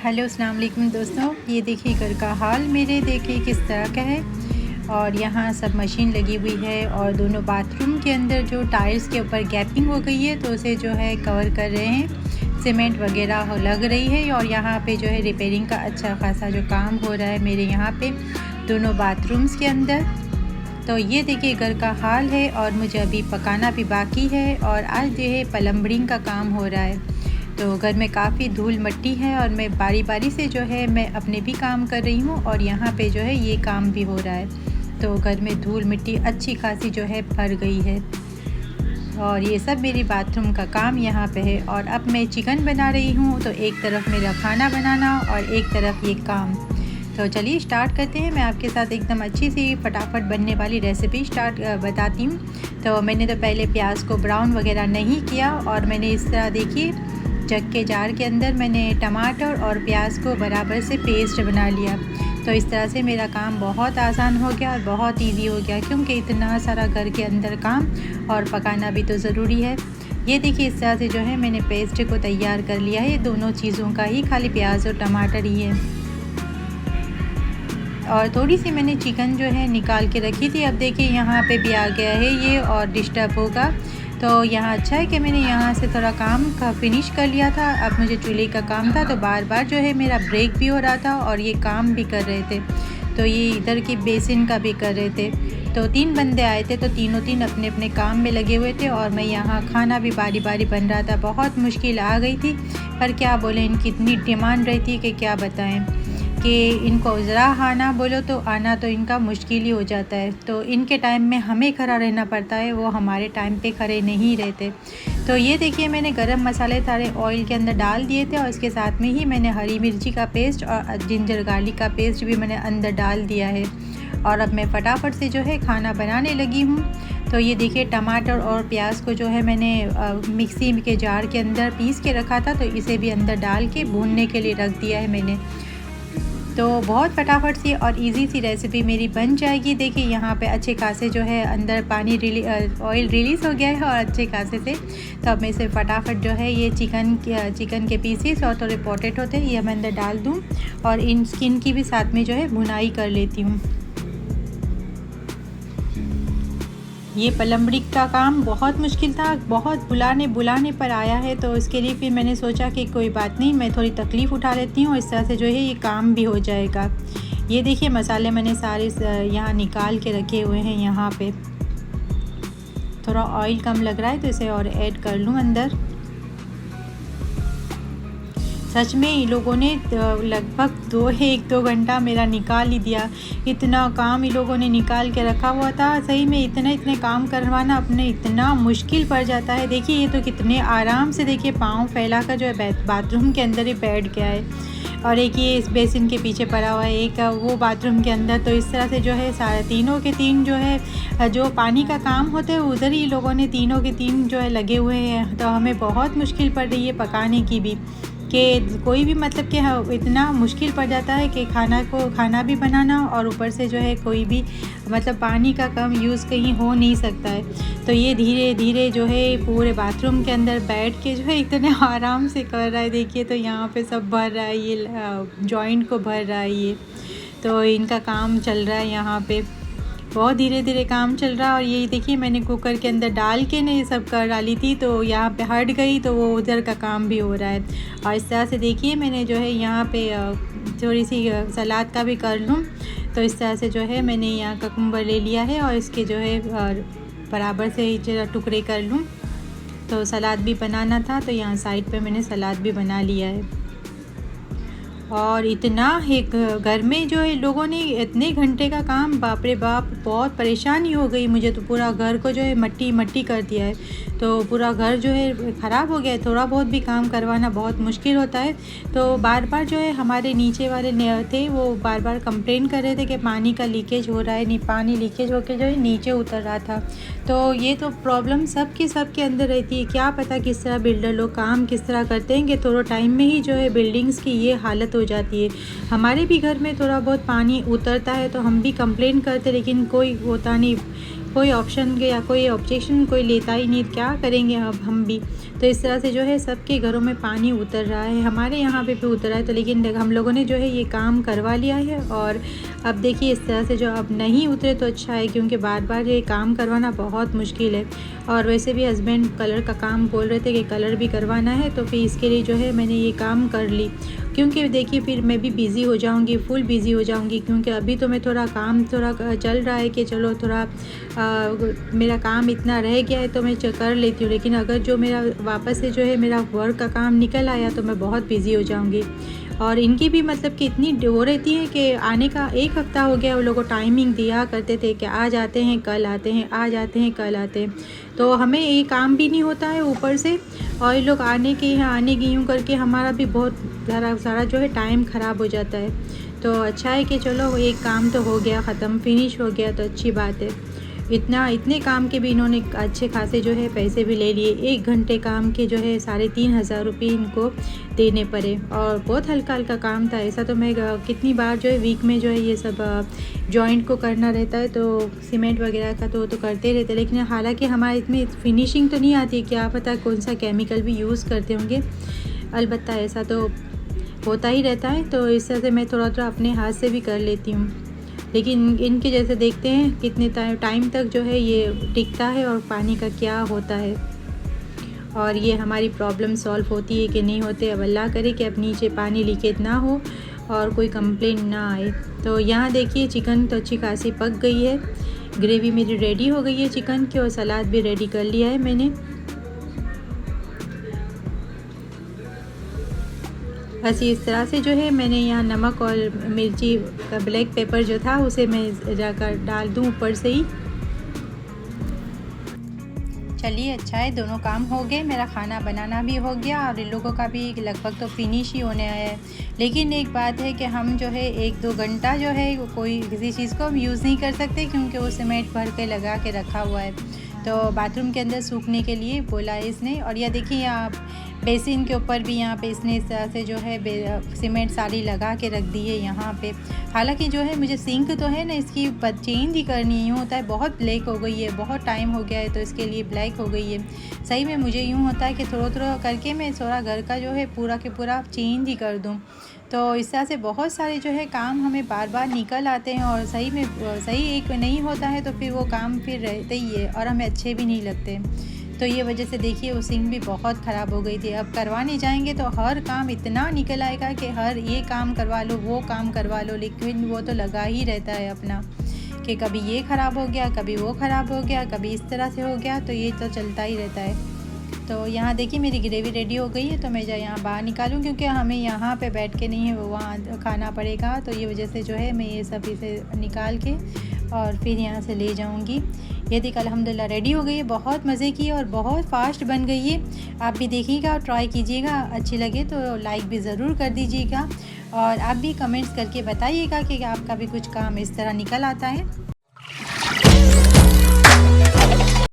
Hello अस्सलाम वालेकुम दोस्तों, ये देखिए घर का हाल मेरे देखिए किस तरह का है। और यहाँ सब मशीन लगी हुई है और दोनों बाथरूम के अंदर जो टाइल्स के ऊपर गैपिंग हो गई है तो उसे जो है कवर कर रहे हैं, सीमेंट वगैरह लग रही है। और यहाँ पे जो है रिपेयरिंग का अच्छा खासा जो काम हो रहा है मेरे यहाँ पे दोनों बाथरूम्स के अंदर। तो ये देखिए घर का हाल है और मुझे अभी पकाना भी बाकी है और आज जो है प्लम्बरिंग का काम हो रहा है। तो घर में काफ़ी धूल मिट्टी है और मैं बारी बारी से जो है मैं अपने भी काम कर रही हूँ और यहाँ पे जो है ये काम भी हो रहा है। तो घर में धूल मिट्टी अच्छी खासी जो है भर गई है और ये सब मेरी बाथरूम का काम यहाँ पे है। और अब मैं चिकन बना रही हूँ, तो एक तरफ मेरा खाना बनाना और एक तरफ ये काम। तो चलिए स्टार्ट करते हैं। मैं आपके साथ एकदम अच्छी सी फटाफट बनने वाली रेसिपी बताती हूँ। तो मैंने तो पहले प्याज को ब्राउन वगैरह नहीं किया और मैंने इस तरह देखिए जग के जार के अंदर मैंने टमाटर और प्याज को बराबर से पेस्ट बना लिया। तो इस तरह से मेरा काम बहुत आसान हो गया और बहुत इजी हो गया, क्योंकि इतना सारा घर के अंदर काम और पकाना भी तो ज़रूरी है। ये देखिए इस तरह से जो है मैंने पेस्ट को तैयार कर लिया है। ये दोनों चीज़ों का ही, खाली प्याज और टमाटर ही है। और थोड़ी सी मैंने चिकन जो है निकाल के रखी थी। अब देखिए यहाँ पे भी आ गया है ये और डिस्टर्ब होगा। तो यहाँ अच्छा है कि मैंने यहाँ से थोड़ा काम का फिनिश कर लिया था। अब मुझे चूल्हे का काम था, तो बार बार जो है मेरा ब्रेक भी हो रहा था और ये काम भी कर रहे थे। तो ये इधर की बेसिन का भी कर रहे थे। तो 3 बंदे आए थे, तो तीनों अपने अपने काम में लगे हुए थे और मैं यहाँ खाना भी बारी बारी बन रहा था। बहुत मुश्किल आ गई थी, पर क्या बोले, इनकी इतनी डिमांड रहती है कि क्या बताएं कि इनको ज़रा आना बोलो तो आना तो इनका मुश्किल ही हो जाता है। तो इनके टाइम में हमें खड़ा रहना पड़ता है, वो हमारे टाइम पे खड़े नहीं रहते। तो ये देखिए मैंने गरम मसाले सारे ऑयल के अंदर डाल दिए थे और इसके साथ में ही मैंने हरी मिर्ची का पेस्ट और जिंजर गार्लिक का पेस्ट भी मैंने अंदर डाल दिया है। और अब मैं फटाफट से जो है खाना बनाने लगी हूँ। तो ये देखिए टमाटर और प्याज को जो है मैंने मिक्सी के जार के अंदर पीस के रखा था, तो इसे भी अंदर डाल के भूनने के लिए रख दिया है मैंने। तो बहुत फटाफट सी और इजी सी रेसिपी मेरी बन जाएगी। देखिए यहाँ पे अच्छे खासे जो है अंदर ऑयल रिलीज़ हो गया है और अच्छे खासे से। तो अब मैं इसे फटाफट जो है ये चिकन के पीसीस और थोड़े पोटैटो थे ये मैं अंदर डाल दूँ और इन स्किन की भी साथ में जो है भुनाई कर लेती हूँ। ये प्लम्बरिंग का काम बहुत मुश्किल था, बहुत बुलाने पर आया है। तो इसके लिए फिर मैंने सोचा कि कोई बात नहीं, मैं थोड़ी तकलीफ़ उठा लेती हूँ, इस तरह से जो है ये काम भी हो जाएगा। ये देखिए मसाले मैंने सारे यहाँ निकाल के रखे हुए हैं। यहाँ पे थोड़ा ऑयल कम लग रहा है तो इसे और ऐड कर लूँ अंदर। सच में इन लोगों ने लगभग 1-2 घंटा मेरा निकाल ही दिया। इतना काम इन लोगों ने निकाल के रखा हुआ था। सही में इतने काम करवाना अपने इतना मुश्किल पड़ जाता है। देखिए ये तो कितने आराम से देखिए पाँव फैला कर जो है बाथरूम के अंदर ही बैठ गया है। और एक ये इस बेसिन के पीछे पड़ा हुआ है, एक वो बाथरूम के अंदर। तो इस तरह से जो है सारे तीनों के तीन जो है जो पानी का काम होते हैं उधर ही लोगों ने तीनों के तीन जो है लगे हुए हैं। तो हमें बहुत मुश्किल पड़ रही है पकाने की भी, कि कोई भी मतलब कि इतना मुश्किल पड़ जाता है कि खाना भी बनाना और ऊपर से जो है कोई भी मतलब पानी का कम यूज़ कहीं हो नहीं सकता है। तो ये धीरे धीरे जो है पूरे बाथरूम के अंदर बैठ के जो है इतने आराम से कर रहा है। देखिए तो यहाँ पे सब भर रहा है, ये जॉइंट को भर रहा है ये। तो इनका काम चल रहा है यहाँ पे, बहुत धीरे धीरे काम चल रहा है। और ये देखिए मैंने कुकर के अंदर डाल के ना ये सब कर डाली थी, तो यहाँ पे हट गई, तो वो उधर का काम भी हो रहा है। और इस तरह से देखिए मैंने जो है यहाँ पे थोड़ी सी सलाद का भी कर लूँ। तो इस तरह से जो है मैंने यहाँ ककुम्बर ले लिया है और इसके जो है बराबर से टुकड़े कर लूँ। तो सलाद भी बनाना था, तो यहाँ साइड पे मैंने सलाद भी बना लिया है। और इतना एक घर में जो है लोगों ने इतने घंटे का काम, बाप रे बाप, बहुत परेशानी हो गई मुझे। तो पूरा घर को जो है मट्टी कर दिया है, तो पूरा घर जो है ख़राब हो गया है। थोड़ा बहुत भी काम करवाना बहुत मुश्किल होता है। तो बार बार जो है हमारे नीचे वाले थे वो बार बार कंप्लेन कर रहे थे कि पानी का लीकेज हो रहा है, नहीं पानी लीकेज होकर जो है नीचे उतर रहा था। तो ये तो प्रॉब्लम सबके अंदर रहती है। क्या पता किस तरह बिल्डर लोग काम किस तरह करते हैं कि थोड़ा टाइम में ही जो है बिल्डिंग्स की ये हालत हो हो जाती है। हमारे भी घर में थोड़ा बहुत पानी उतरता है तो हम भी कंप्लेन करते, लेकिन कोई होता नहीं, कोई ऑप्शन या कोई ऑब्जेक्शन कोई लेता ही नहीं, क्या करेंगे अब हम भी। तो इस तरह से जो है सबके घरों में पानी उतर रहा है, हमारे यहाँ पे भी उतरा है। तो लेकिन हम लोगों ने जो है ये काम करवा लिया है, और अब देखिए इस तरह से जो अब नहीं उतरे तो अच्छा है, क्योंकि बार बार ये काम करवाना बहुत मुश्किल है। और वैसे भी हस्बैंड कलर का काम बोल रहे थे कि कलर भी करवाना है, तो फिर इसके लिए जो है मैंने ये काम कर ली, क्योंकि देखिए फिर मैं भी बिज़ी हो जाऊंगी, फुल बिज़ी हो जाऊंगी। क्योंकि अभी तो मैं थोड़ा काम थोड़ा चल रहा है कि चलो थोड़ा मेरा काम इतना रह गया है तो मैं कर लेती हूँ, लेकिन अगर जो मेरा वापस से जो है मेरा वर्क का काम निकल आया तो मैं बहुत बिज़ी हो जाऊँगी। और इनकी भी मतलब कि इतनी वो रहती है कि आने का 1 हफ़्ता हो गया, वो लोगों को टाइमिंग दिया करते थे कि आज आते हैं कल आते हैं, आज आते हैं कल आते हैं, तो हमें ये काम भी नहीं होता है ऊपर से, और ये लोग आने के यहाँ आने की यूँ करके हमारा भी बहुत सारा जो है टाइम ख़राब हो जाता है। तो अच्छा है कि चलो एक काम तो हो गया, ख़त्म, फिनिश हो गया, तो अच्छी बात है। इतने काम के भी इन्होंने अच्छे खासे जो है पैसे भी ले लिए। 1 घंटे काम के जो है 3,500 रुपये इनको देने पड़े, और बहुत हल्का हल्का काम था। ऐसा तो मैं कितनी बार जो है वीक में जो है ये सब जॉइंट को करना रहता है, तो सीमेंट वगैरह का तो करते रहते, लेकिन हालांकि हमारे इसमें फिनिशिंग तो नहीं आती, क्या पता कौन सा केमिकल भी यूज़ करते होंगे, अलबत्ता ऐसा तो होता ही रहता है। तो इस तरह से मैं थोड़ा थोड़ा अपने हाथ से भी कर लेती हूँ, लेकिन इनके जैसे देखते हैं कितने टाइम तक जो है ये टिकता है और पानी का क्या होता है, और ये हमारी प्रॉब्लम सॉल्व होती है कि नहीं होते। अब अल्लाह करे कि अब नीचे पानी लीकेज ना हो और कोई कंप्लेन ना आए। तो यहाँ देखिए चिकन तो अच्छी खासी पक गई है, ग्रेवी मेरी रेडी हो गई है चिकन की, और सलाद भी रेडी कर लिया है मैंने। बस इस तरह से जो है मैंने यहाँ नमक और मिर्ची का ब्लैक पेपर जो था उसे मैं जाकर डाल दूँ ऊपर से ही। चलिए अच्छा है, दोनों काम हो गए, मेरा खाना बनाना भी हो गया और इन लोगों का भी लगभग तो फिनिश ही होने आया है। लेकिन एक बात है कि हम जो है 1-2 घंटा जो है कोई किसी चीज़ को हम यूज़ नहीं कर सकते, क्योंकि वो सीमेंट भर के लगा के रखा हुआ है, तो बाथरूम के अंदर सूखने के लिए बोला है इसने। और यह देखिए आप बेसिन के ऊपर भी यहाँ पे इसने इस तरह से जो है सीमेंट सारी लगा के रख दी है यहाँ पे। हालांकि जो है मुझे सिंक तो है ना इसकी चेंज ही करनी है, यूँ होता है बहुत ब्लैक हो गई है, बहुत टाइम हो गया है तो इसके लिए ब्लैक हो गई है। सही में मुझे यूँ होता है कि थोड़ा थोड़ा करके मैं थोड़ा घर का जो है पूरा के पूरा चेंज ही कर दूँ। तो इस तरह से बहुत सारे जो है काम हमें बार बार निकल आते हैं, और सही में सही एक नहीं होता है तो फिर वो काम फिर रहते ही है और हमें अच्छे भी नहीं लगते। तो ये वजह से देखिए वो सिंक भी बहुत ख़राब हो गई थी। अब करवाने जाएंगे तो हर काम इतना निकल आएगा कि हर ये काम करवा लो वो काम करवा लो, लेकिन वो तो लगा ही रहता है अपना कि कभी ये ख़राब हो गया, कभी वो ख़राब हो गया, कभी इस तरह से हो गया, तो ये तो चलता ही रहता है। तो यहाँ देखिए मेरी ग्रेवी रेडी हो गई है, तो मैं यहाँ बाहर निकालूँ, क्योंकि हमें यहाँ पे बैठ के नहीं है वहाँ खाना पड़ेगा, तो ये वजह से जो है मैं ये सब इसे निकाल के और फिर यहाँ से ले जाऊँगी। ये देखिए अल्हम्दुलिल्लाह रेडी हो गई है, बहुत मज़े की और बहुत फास्ट बन गई है। आप भी देखिएगा और ट्राई कीजिएगा, अच्छी लगे तो लाइक भी ज़रूर कर दीजिएगा, और आप भी कमेंट्स करके बताइएगा कि आपका भी कुछ काम इस तरह निकल आता है।